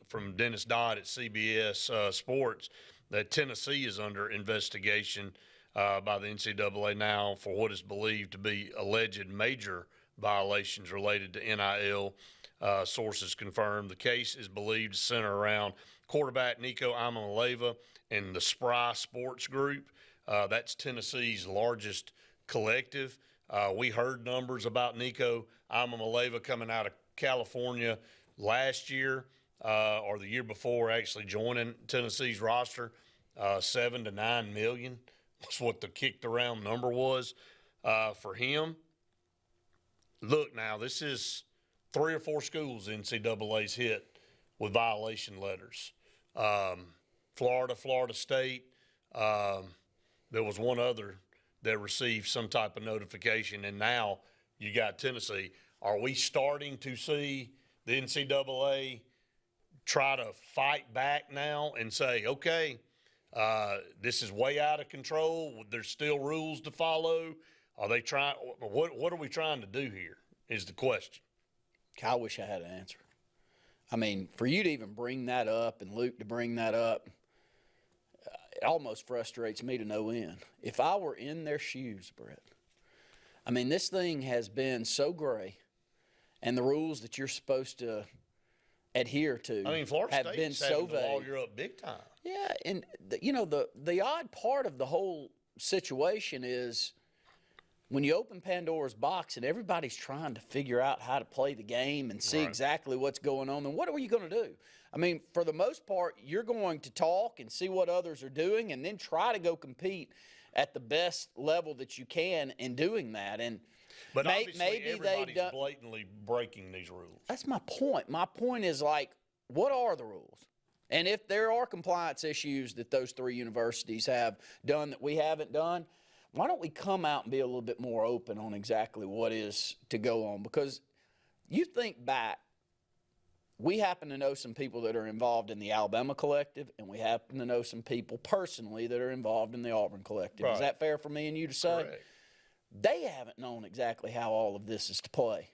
from Dennis Dodd at CBS Sports that Tennessee is under investigation by the NCAA now for what is believed to be alleged major violations related to NIL. Sources confirmed the case is believed to center around quarterback Nico Iamaleava and the Spry Sports Group. That's Tennessee's largest collective. We heard numbers about Nico Iamaleava coming out of California last year or the year before, actually joining Tennessee's roster. 7 to 9 million was what the kicked around number was for him. Look, now this is 3 or 4 schools NCAA's hit with violation letters. Florida State. There was one other that received some type of notification, and now you got Tennessee. Are we starting to see the NCAA try to fight back now and say, okay, this is way out of control, there's still rules to follow? Are they trying? What are we trying to do here is the question. I wish I had an answer. I mean, for you to even bring that up and Luke to bring that up, it almost frustrates me to no end. If I were in their shoes, Brett, I mean, this thing has been so gray, and the rules that you're supposed to adhere to have been so vague. Lawyer up big time. Yeah, and the odd part of the whole situation is when you open Pandora's box and everybody's trying to figure out how to play the game and see exactly what's going on, then what are you going to do? I mean, for the most part, you're going to talk and see what others are doing and then try to go compete at the best level that you can in doing that. But maybe everybody's blatantly breaking these rules. That's my point. My point is, like, what are the rules? And if there are compliance issues that those 3 universities have done that we haven't done, why don't we come out and be a little bit more open on exactly what is to go on? Because you think back, we happen to know some people that are involved in the Alabama collective, and we happen to know some people personally that are involved in the Auburn collective. Right. Is that fair for me and you to say? Correct. They haven't known exactly how all of this is to play.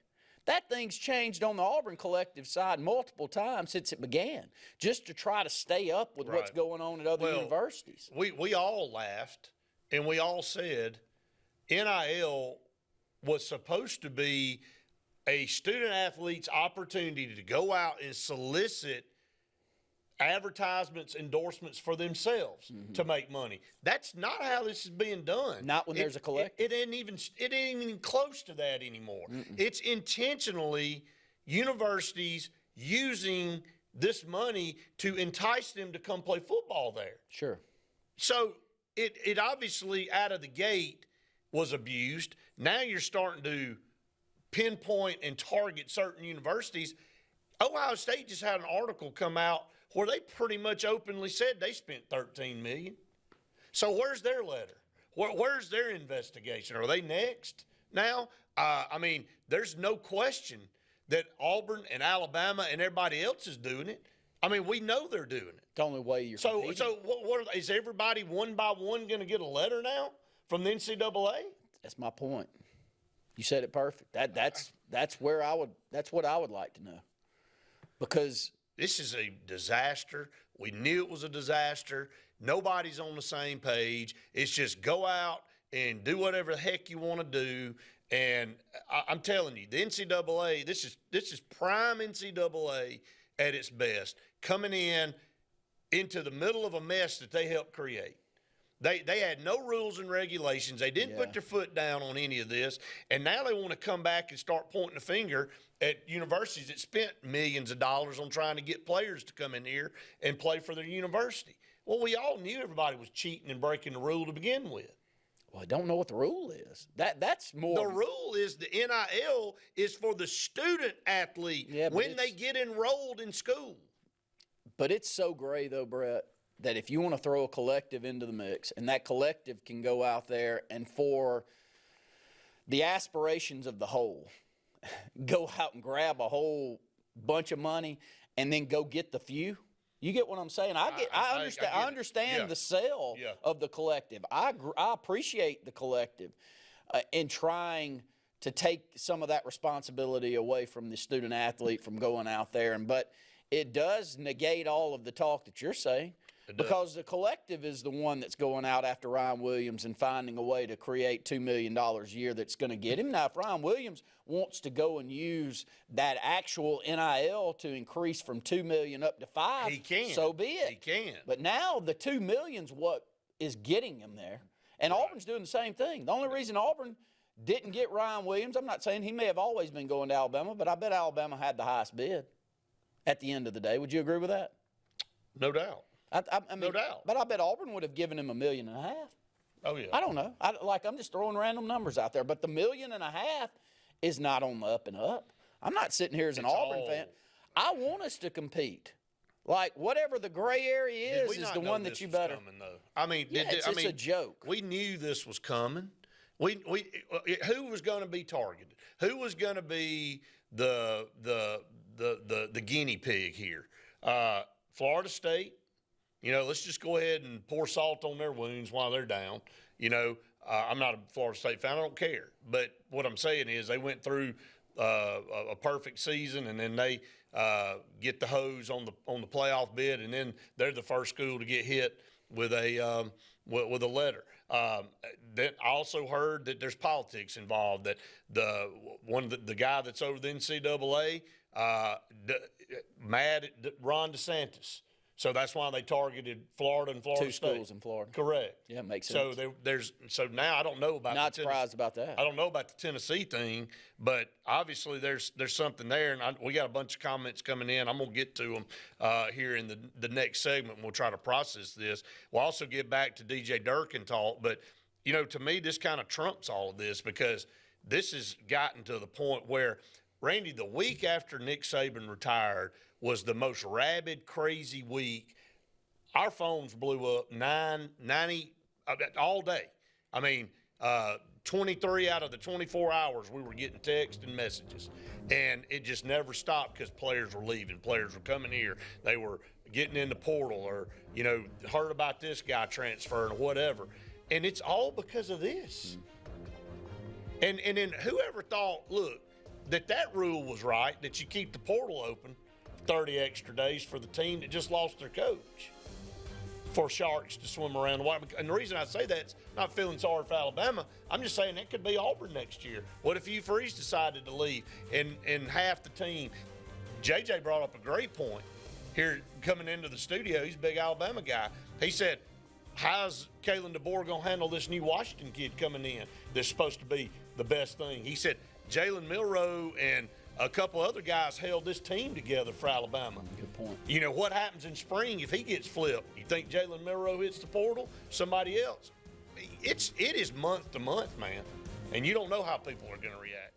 That thing's changed on the Auburn collective side multiple times since it began, just to try to stay up with what's going on at other universities. We all laughed, and we all said NIL was supposed to be a student-athlete's opportunity to go out and solicit advertisements, endorsements for themselves to make money. That's not how this is being done. Not when there's a collective. It ain't even close to that anymore. It's intentionally universities using this money to entice them to come play football there. Sure. So it obviously out of the gate was abused. Now you're starting to pinpoint and target certain universities. Ohio State just had an article come out where they pretty much openly said they spent $13 million. So where's their letter? Where's their investigation? Are they next now? I mean, there's no question that Auburn and Alabama and everybody else is doing it. I mean, we know they're doing it. The only way you're competing. So is everybody one by one going to get a letter now from the NCAA? That's my point. You said it perfect. That's what I would like to know. Because this is a disaster. We knew it was a disaster. Nobody's on the same page. It's just go out and do whatever the heck you want to do. And I'm telling you, the NCAA, this is prime NCAA at its best, coming into the middle of a mess that they helped create. They had no rules and regulations. They didn't put their foot down on any of this. And now they want to come back and start pointing the finger at universities that spent millions of dollars on trying to get players to come in here and play for their university. Well, we all knew everybody was cheating and breaking the rule to begin with. Well, I don't know what the rule is. That's more. The rule is the NIL is for the student athlete when they get enrolled in school. But it's so gray, though, Brett, that if you want to throw a collective into the mix, and that collective can go out there and for the aspirations of the whole, go out and grab a whole bunch of money and then go get the few. You get what I'm saying? I understand the sale of the collective. I appreciate the collective in trying to take some of that responsibility away from the student athlete from going out there. But it does negate all of the talk that you're saying. Because the collective is the one that's going out after Ryan Williams and finding a way to create $2 million a year that's going to get him. Now, if Ryan Williams wants to go and use that actual NIL to increase from $2 million up to $5 million, he can. So be it. He can. But now the $2 million's what is getting him there. And Auburn's doing the same thing. The only reason Auburn didn't get Ryan Williams, I'm not saying he may have always been going to Alabama, but I bet Alabama had the highest bid at the end of the day. Would you agree with that? No doubt. I mean, no doubt. But I bet Auburn would have given him $1.5 million. Oh, yeah. I don't know. I'm just throwing random numbers out there. But the $1.5 million is not on the up and up. I'm not sitting here as an Auburn fan. I want us to compete. Like, whatever the gray area is the one that you better. Coming, though? I mean, it's a joke. We knew this was coming. Who was going to be targeted? Who was going to be the guinea pig here? Florida State. Let's just go ahead and pour salt on their wounds while they're down. I'm not a Florida State fan. I don't care. But what I'm saying is they went through a perfect season, and then they get the hose on the playoff bid, and then they're the first school to get hit with a letter. That I also heard that there's politics involved. That the guy that's over the NCAA mad at Ron DeSantis. So that's why they targeted Florida and Florida State. 2 schools in Florida. Correct. Yeah, it makes sense. So now I don't know about. Not surprised about that. I don't know about the Tennessee thing, but obviously there's something there, and we got a bunch of comments coming in. I'm gonna get to them here in the next segment. And we'll try to process this. We'll also get back to DJ Durkin talk, but to me this kind of trumps all of this because this has gotten to the point where, Randy, the week after Nick Saban retired was the most rabid, crazy week. Our phones blew up 90 all day. I mean, 23 out of the 24 hours we were getting text and messages. And it just never stopped because players were leaving. Players were coming here. They were getting in the portal or, heard about this guy transferring or whatever. And it's all because of this. And then whoever thought, look, that rule was right, that you keep the portal open 30 extra days for the team that just lost their coach, for Sharks to swim around the water. And the reason I say that's not feeling sorry for Alabama, I'm just saying it could be Auburn next year. What if Hugh Freeze decided to leave and half the team? JJ brought up a great point here coming into the studio. He's a big Alabama guy. He said, how's Kalen DeBoer going to handle this new Washington kid coming in that's supposed to be the best thing? He said, Jalen Milroe and a couple other guys held this team together for Alabama. Good point. What happens in spring if he gets flipped? You think Jalen Milroe hits the portal? Somebody else? It is month to month, man. And you don't know how people are going to react.